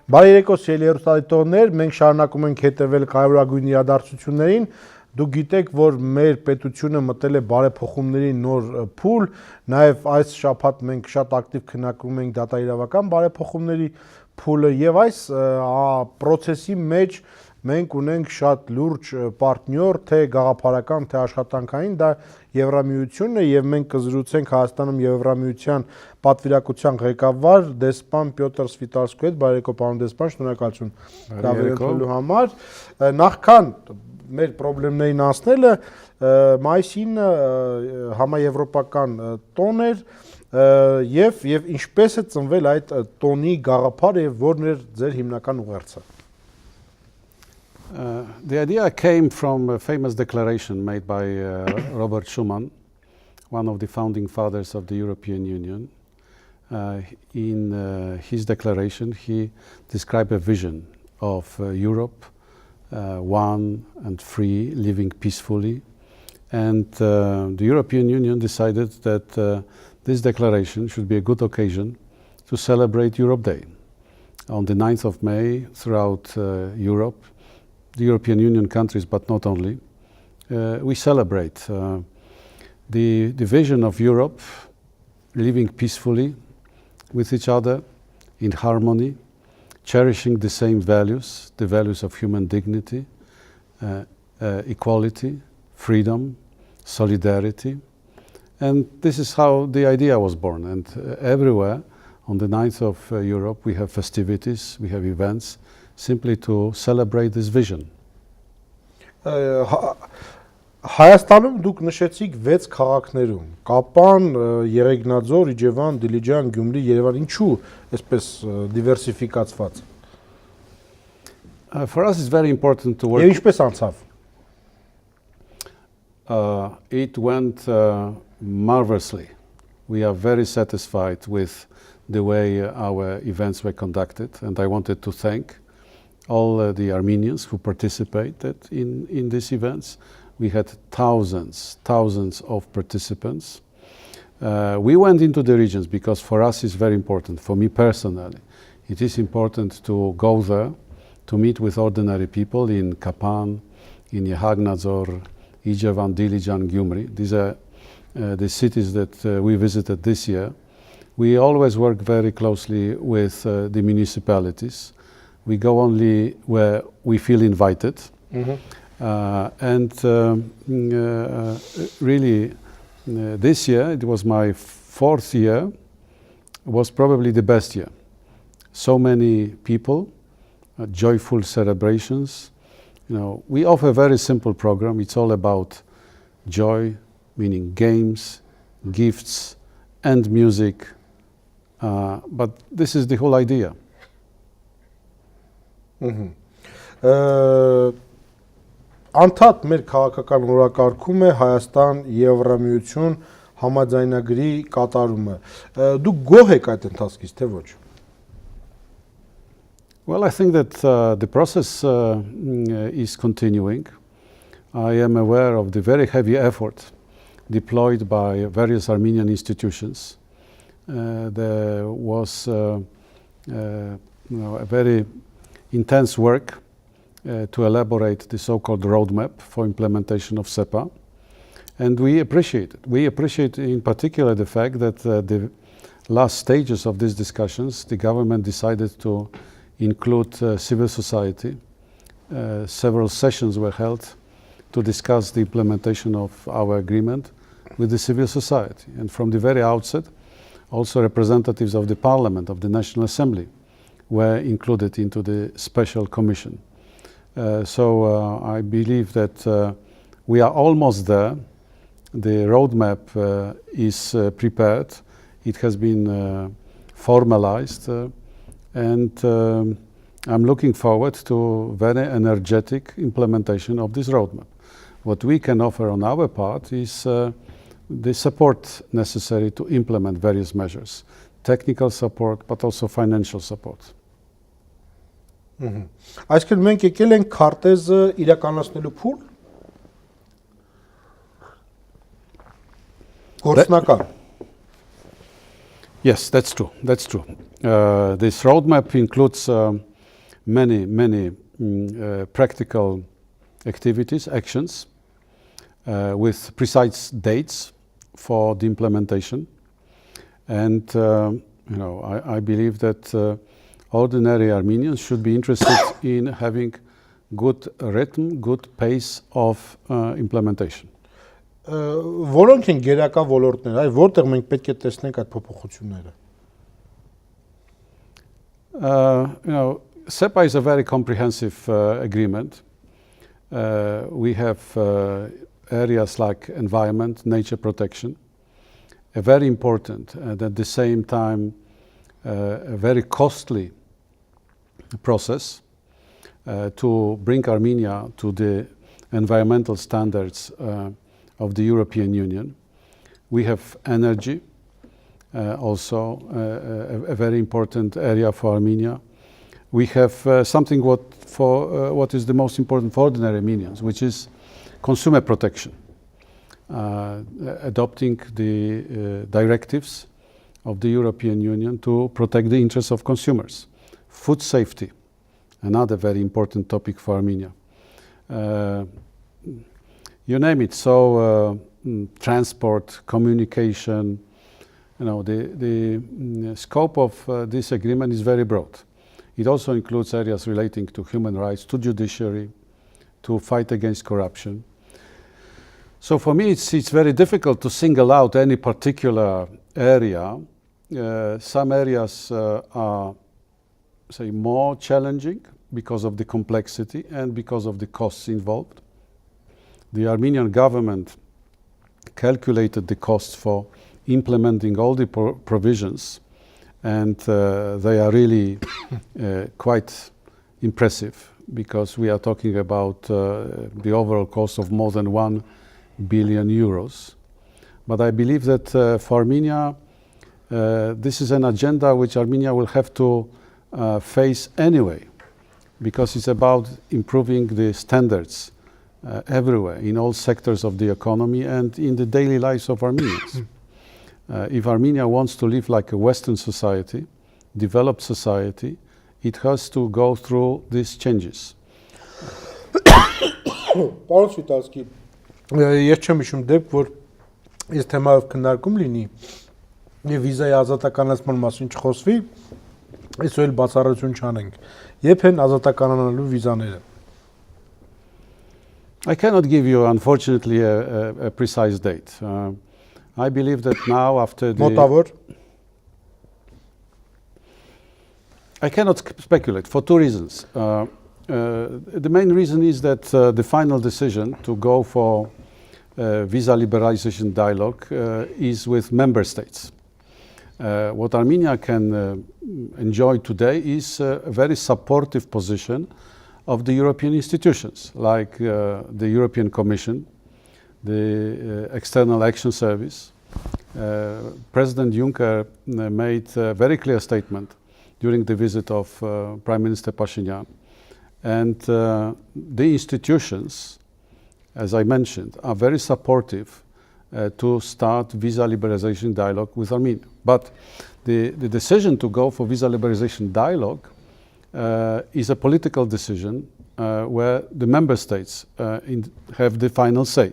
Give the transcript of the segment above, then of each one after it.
Բարի երեկո սիրելի հեռուստադիտողներ, մենք շարունակում ենք հետևել կարևորագույն իրադարձություններին։ Դուք գիտեք, որ մեր պետությունը մտել է բարեփոխումների նոր փուլ, նաև այս շաբաթ մենք շատ ակտիվ քննարկում ենք դատաիրավական բարեփոխումների փուլը եւ այս process-ի մեջ մենք ունենք շատ լուրջ պարտնյոր, թե գաղափարական, թե աշխատանքային, դա Եվրամիությունն է եւ մենք կզրուցենք Հայաստանում Եվրամիության պատվիրակության ղեկավար դեսպան Պյոտր Սվիտալսկու հետ, բարեկո պարոն դեսպան, շնորհակալություն հավելելու համար։ Նախքան մեր խնդիրներին անցնելը մայիսին համաեվրոպական տոն էր եւ ինչպես է ծնվել այդ տոնի գաղափարը եւ որն էր ձեր հիմնական ուղերձը։ The idea came from a famous declaration made by Robert Schuman, one of the founding fathers of the European Union. In his declaration, he described a vision of Europe, one and free, living peacefully. And the European Union decided that this declaration should be a good occasion to celebrate Europe Day. On the 9th of May, throughout Europe, the European Union countries, but not only, we celebrate the vision of Europe living peacefully with each other in harmony, cherishing the same values, the values of human dignity, equality, freedom, solidarity. And this is how the idea was born. And everywhere on the 9th of Europe we have festivities, we have events, simply to celebrate this vision. Հայաստանում դուք նշեցիք 6 քաղաքներում՝ Կապան, Եղեգնաձոր, Իջևան, Դիլիջան, Գյումրի, Երևան, ինչու այսպես դիվերսիֆիկացված։ For us it's very important to work. Եվ ինչպես անցավ։ It went marvelously. We are very satisfied with the way our events were conducted, and I wanted to thank all the Armenians who participated in these events. We had thousands of participants. We went into the regions because for us it's very important, for me personally. It is important to go there, to meet with ordinary people in Kapan, in Yehagnadzor, Ijevan, Dilijan, Gyumri. These are the cities that we visited this year. We always work very closely with the municipalities. We go only where we feel invited. Really, this year, it was my 4th year, was probably the best year. So many people, joyful celebrations. You know, we offer a very simple program. It's all about joy, meaning games, gifts, and music. But this is the whole idea. Անդադ մեր քաղաքական օրակարգում է Հայաստան Եվրամիություն համաձայնագրի կատարումը։ Դուք գոհ եք այդ ընթացքից, թե ոչ։ Well, I think that the process is continuing. I am aware of the very heavy effort deployed by various Armenian institutions. There was a very intense work to elaborate the so-called roadmap for implementation of SEPA, and we appreciate it. We appreciate in particular the fact that the last stages of these discussions, the government decided to include civil society. Several sessions were held to discuss the implementation of our agreement with the civil society, and from the very outset, also representatives of the Parliament, of the National Assembly, were included into the special commission. So I believe that we are almost there. The roadmap is prepared. It has been formalized, and I'm looking forward to very energetic implementation of this roadmap. What we can offer on our part is the support necessary to implement various measures, technical support, but also financial support. Այսինքն մենք եկել ենք քարտեզը իրականացնելու փուլ գործնական։ Yes, that's true. That's true. This roadmap includes many practical activities, actions, with precise dates for the implementation. And I believe that ordinary Armenians should be interested in having good rhythm, good pace of implementation. Որոնք են գերակա ոլորտները, այ որտեղ մենք պետք է տեսնենք այդ փոփոխությունները։ SEPA is a very comprehensive agreement. We have areas like environment, nature protection, a very important and at the same time a very costly process to bring Armenia to the environmental standards of the European Union. We have energy, also a very important area for Armenia. We have something what is the most important for ordinary Armenians, which is consumer protection, adopting the directives of the European Union to protect the interests of consumers. Food safety, another very important topic for Armenia. You name it. So transport, communication, the scope of this agreement is very broad. It also includes areas relating to human rights, to judiciary, to fight against corruption. So for me, it's very difficult to single out any particular area. Some areas are, say, more challenging because of the complexity and because of the costs involved. The Armenian government calculated the costs for implementing all the provisions, and they are really quite impressive, because we are talking about the overall cost of more than 1 billion euros. But I believe that for Armenia, this is an agenda which Armenia will have to face anyway, because it's about improving the standards everywhere, in all sectors of the economy and in the daily lives of Armenians. If Armenia wants to live like a Western society, developed society, it has to go through these changes. Պարոն Շվիտալսկի, ես չեմ հիշում դեպք, որ այս թեմայով քննարկում լինի եւ վիզայի ազատականացման մասին չխոսվի, այսօր էլ բացառություն չանենք։ Երբ են ազատականանալու վիզաները։ I cannot give you, unfortunately, a precise date. I believe that now, after the... Մոտավոր։ I cannot speculate for two reasons. The main reason is that the final decision to go for visa liberalization dialogue is with member states. What Armenia can enjoy today is a very supportive position of the European institutions, like the European Commission, the External Action Service. President Juncker made a very clear statement during the visit of Prime Minister Pashinyan. And the institutions, as I mentioned, are very supportive to start visa liberalization dialogue with Armenia. But the decision to go for visa liberalization dialogue is a political decision where the member states have the final say.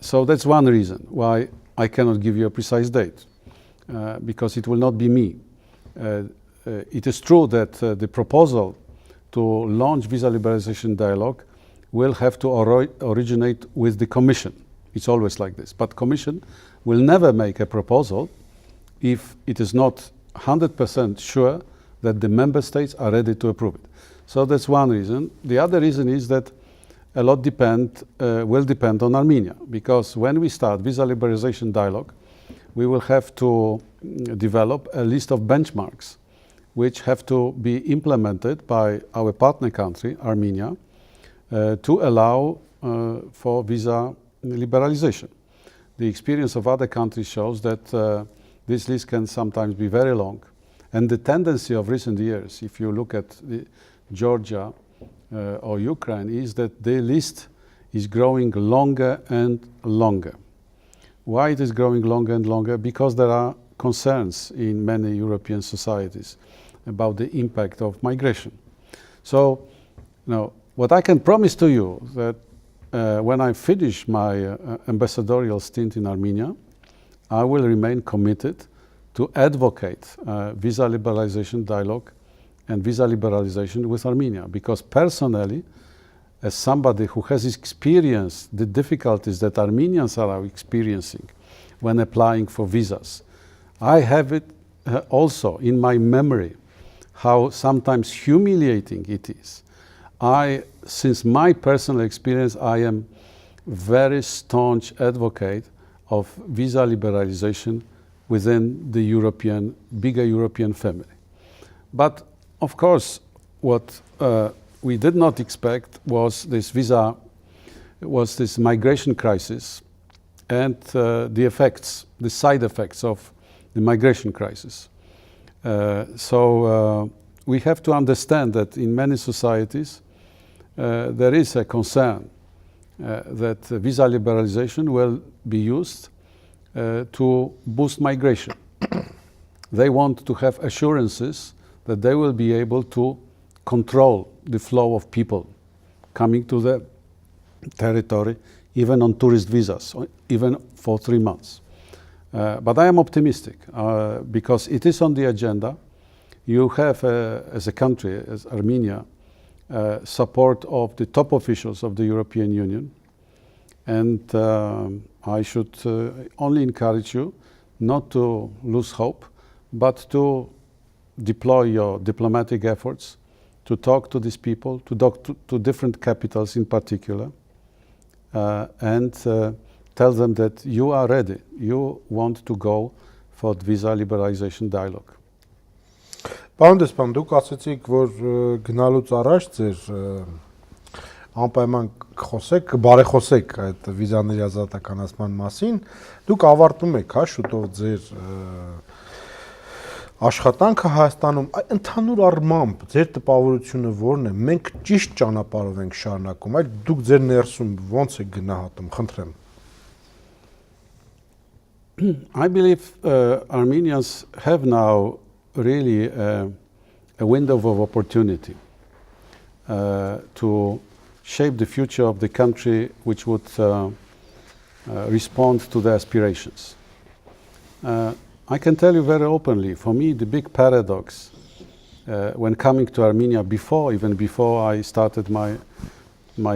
So that's one reason why I cannot give you a precise date, because it will not be me. It is true that the proposal to launch visa liberalization dialogue will have to originate with the Commission. It's always like this. But Commission will never make a proposal if it is not 100% sure that the member states are ready to approve it. So that's one reason. The other reason is that a lot will depend on Armenia, because when we start visa liberalization dialogue, we will have to develop a list of benchmarks which have to be implemented by our partner country, Armenia, to allow for visa liberalization. The experience of other countries shows that this list can sometimes be very long. And the tendency of recent years, if you look at Georgia or Ukraine, is that the list is growing longer and longer. Why it is growing longer and longer? Because there are concerns in many European societies about the impact of migration. So, what I can promise to you that when I finish my ambassadorial stint in Armenia, I will remain committed to advocate visa liberalization dialogue and visa liberalization with Armenia, because personally, as somebody who has experienced the difficulties that Armenians are experiencing when applying for visas, I have it also in my memory how sometimes humiliating it is. Since my personal experience, I am very staunch advocate of visa liberalization within the bigger European family. But of course, what we did not expect was this migration crisis and the side effects of the migration crisis. So we have to understand that in many societies there is a concern that visa liberalization will be used to boost migration. They want to have assurances that they will be able to control the flow of people coming to the territory, even on tourist visas, even for 3 months. But I am optimistic because it is on the agenda. You have, as a country, as Armenia, support of the top officials of the European Union. And I should only encourage you not to lose hope, but to deploy your diplomatic efforts to talk to these people, to talk to different capitals in particular, and tell them that you are ready. You want to go for the visa liberalization dialogue. Պարոն դեսպան, դուք ասացիք, որ գնալուց առաջ ձեր անպայման խոսեք, բարեխոսեք այդ վիզաների ազատականացման մասին, դուք ավարտում եք, շուտով ձեր աշխատանքը Հայաստանում, ընդհանուր առմամբ ձեր տպավորությունը որն է, մենք ճիշտ ճանապարհով ենք շարունակում, այլ դուք ձեր ներսում ո՞նց եք գնահատում, խնդրեմ։ I believe Armenians have now really a window of opportunity to shape the future of the country which would respond to their aspirations. I can tell you very openly, for me the big paradox when coming to Armenia, even before I started my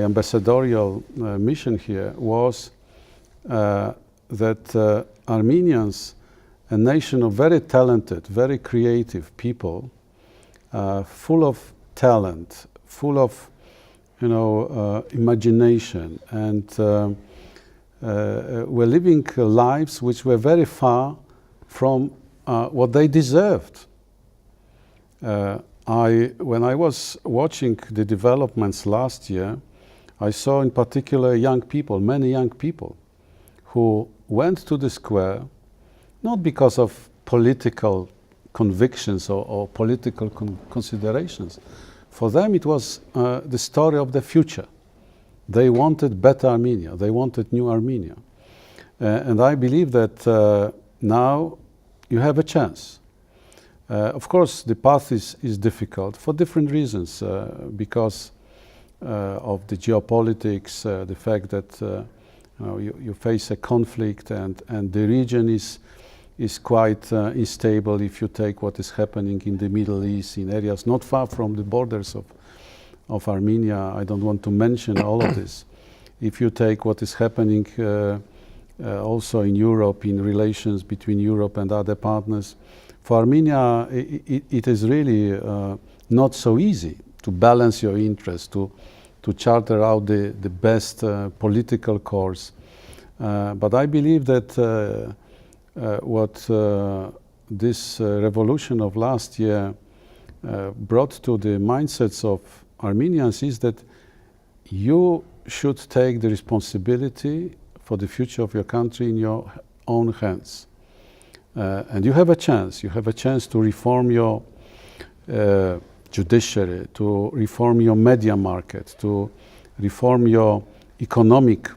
ambassadorial mission here, was that Armenians, a nation of very talented, very creative people, full of talent, full of imagination, and were living lives which were very far from what they deserved. When I was watching the developments last year, I saw in particular many young people, who went to the square not because of political convictions or political considerations. For them it was the story of the future. They wanted better Armenia. They wanted new Armenia. And I believe that now you have a chance. Of course, the path is difficult for different reasons, because of the geopolitics, the fact that you face a conflict, and the region is quite unstable. If you take what is happening in the Middle East, in areas not far from the borders of Armenia, I don't want to mention all of this. If you take what is happening also in Europe, in relations between Europe and other partners, for Armenia it is really not so easy to balance your interests, to charter out the best political course. But I believe that what this revolution of last year brought to the mindsets of Armenians is that you should take the responsibility for the future of your country in your own hands. And you have a chance. You have a chance to reform your judiciary, to reform your media market, to reform your economic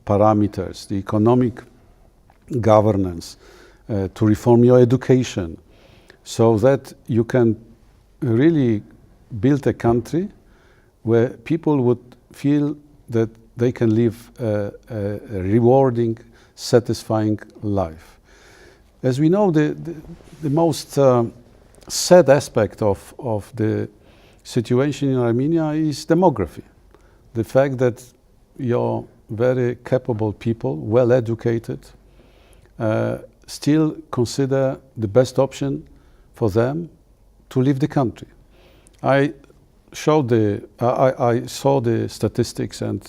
parameters, the economic governance, to reform your education, so that you can really build a country where people would feel that they can live a rewarding, satisfying life. As we know, the most sad aspect of the situation in Armenia is demography. The fact that your very capable people, well educated, still consider the best option for them to leave the country. I saw the statistics, and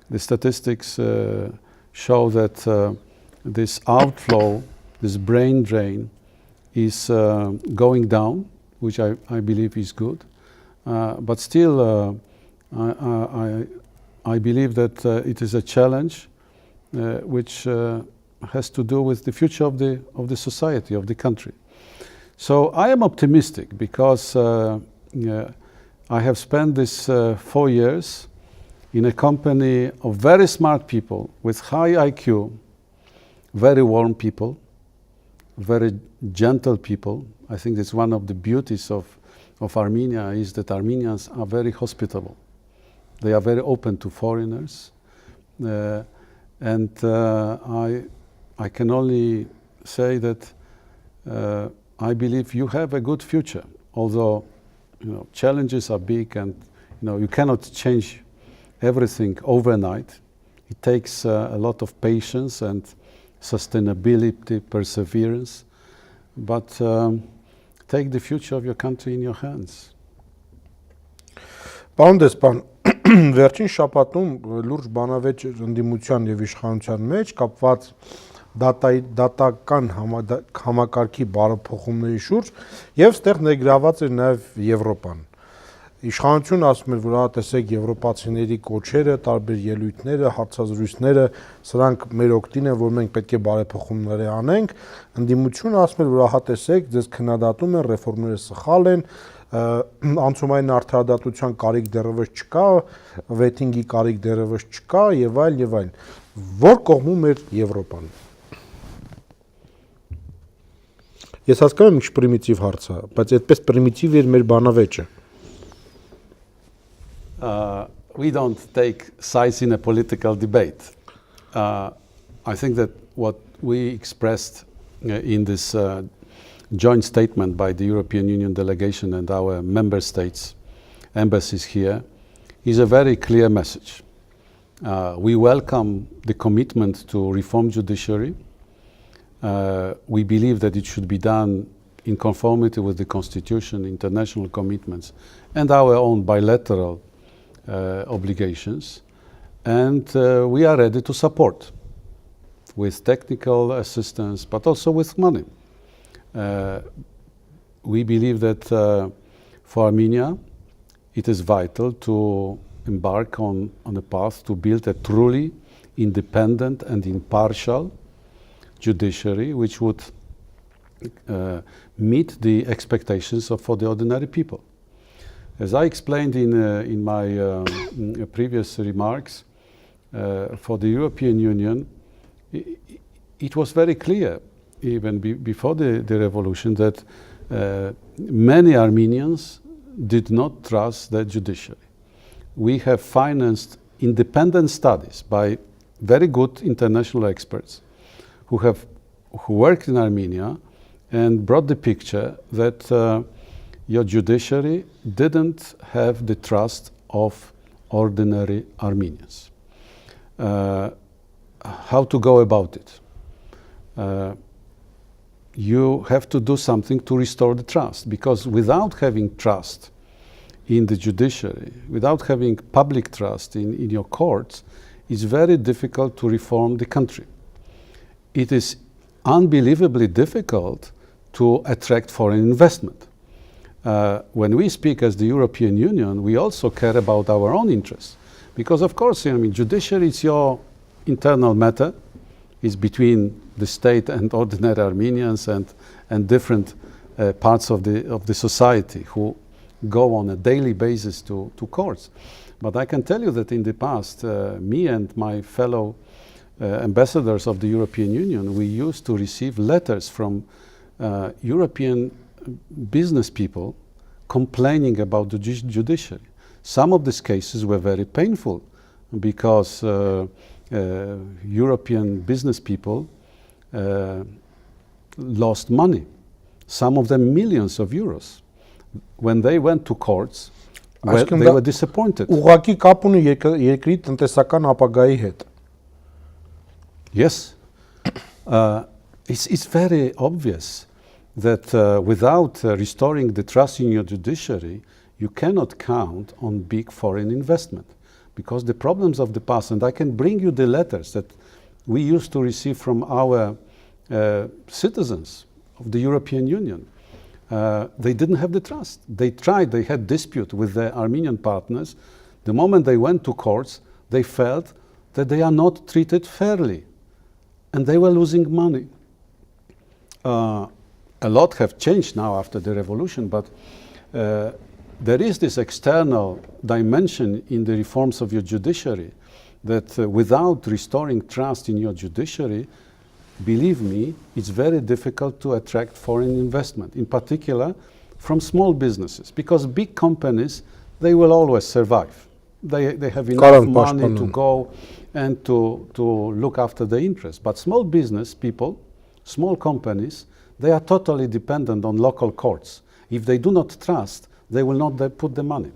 the statistics show that this outflow, this brain drain, is going down, which I believe is good. But still, I believe that it is a challenge which has to do with the future of the society, of the country. So I am optimistic because I have spent this 4 years in a company of very smart people with high IQ, very warm people, very gentle people. I think that's one of the beauties of Armenia, is that Armenians are very hospitable. They are very open to foreigners. And I can only say that I believe you have a good future, although challenges are big, and you cannot change everything overnight. It takes a lot of patience and sustainability, perseverance, but take the future of your country in your hands. Պարոն դեսպան, վերջին շաբաթում լուրջ բանավեճ ընդդիմության եւ իշխանության մեջ կապված դատական համակարգի բարեփոխումների շուրջ եւ ստեղ ներգրաված էր նաեւ Եվրոպան։ Իշխանությունը ասում էր, որ տեսեք եվրոպացիների կոչերը, տարբեր ելույթները, հարցազրույցները, սրանք մեր օգտին են, որ մենք պետք է բարեփոխումներ անենք։ Ընդդիմությունը ասում էր, որ տեսեք, ձեզ քննադատում են, ռեֆորմները սխալ են, անցումային արդարադատության կարիք դեռևս չկա, վեթինգի կարիք դեռևս չկա եւ այլ եւ այլ։ Որ կողմում էր Եվրոպան։ Ես հասկանում եմ, ինչ պրիմիտիվ հարց է, բայց այդպես պրիմիտիվ էր մեր բանավեճը։ We don't take sides in a political debate. I think that what we expressed in this joint statement by the European Union delegation and our member states, embassies here, is a very clear message. We welcome the commitment to reform judiciary. We believe that it should be done in conformity with the Constitution, international commitments, and our own bilateral obligations. And we are ready to support with technical assistance, but also with money. We believe that for Armenia, it is vital to embark on a path to build a truly independent and impartial judiciary, which would meet the expectations for the ordinary people. As I explained in my previous remarks, for the European Union, it was very clear, even before the revolution, that many Armenians did not trust the judiciary. We have financed independent studies by very good international experts who worked in Armenia and brought the picture that your judiciary didn't have the trust of ordinary Armenians. How to go about it? You have to do something to restore the trust, because without having trust in the judiciary, without having public trust in your courts, it's very difficult to reform the country. It is unbelievably difficult to attract foreign investment. When we speak as the European Union, we also care about our own interests, because of course, judiciary is your internal matter. It's between the state and ordinary Armenians and different parts of the society who go on a daily basis to courts. But I can tell you that in the past, me and my fellow ambassadors of the European Union, we used to receive letters from European business people complaining about the judiciary. Some of these cases were very painful because European business people lost money, some of them millions of euros. When they went to courts, they were disappointed. Ուղղակի կապ ունի երկրի տնտեսական ապագայի հետ։ Yes. It's very obvious that without restoring the trust in your judiciary, you cannot count on big foreign investment. Because the problems of the past, and I can bring you the letters that we used to receive from our citizens of the European Union. They didn't have the trust. They tried, they had dispute with their Armenian partners. The moment they went to courts, they felt that they are not treated fairly. And they were losing money. A lot have changed now after the revolution, but there is this external dimension in the reforms of your judiciary that without restoring trust in your judiciary, believe me, it's very difficult to attract foreign investment, in particular from small businesses, because big companies, they will always survive. They have enough money to go and to look after the interests. But small business people, small companies, they are totally dependent on local courts. If they do not trust, they will not put the money.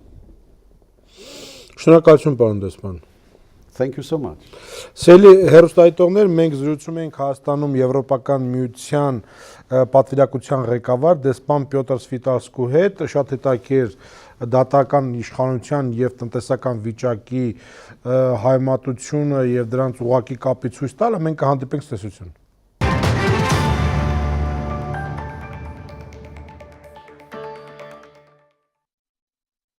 Շնորհակալություն, պարոն դեսպան։ Thank you so much. Սիրելի հեռուստայտողներ, մենք զրուցում ենք Հայաստանում Եվրոպական միության պատվիրակության ղեկավար դեսպան Պյոտր Սվիտալսկու հետ, շատ հետաքրքիր դատական իշխանության եւ տնտեսական վիճակի հայմատությունը եւ դրանց ուղղակի կապի ցույց տալը, մենք կհանդիպենք ցտեսություն։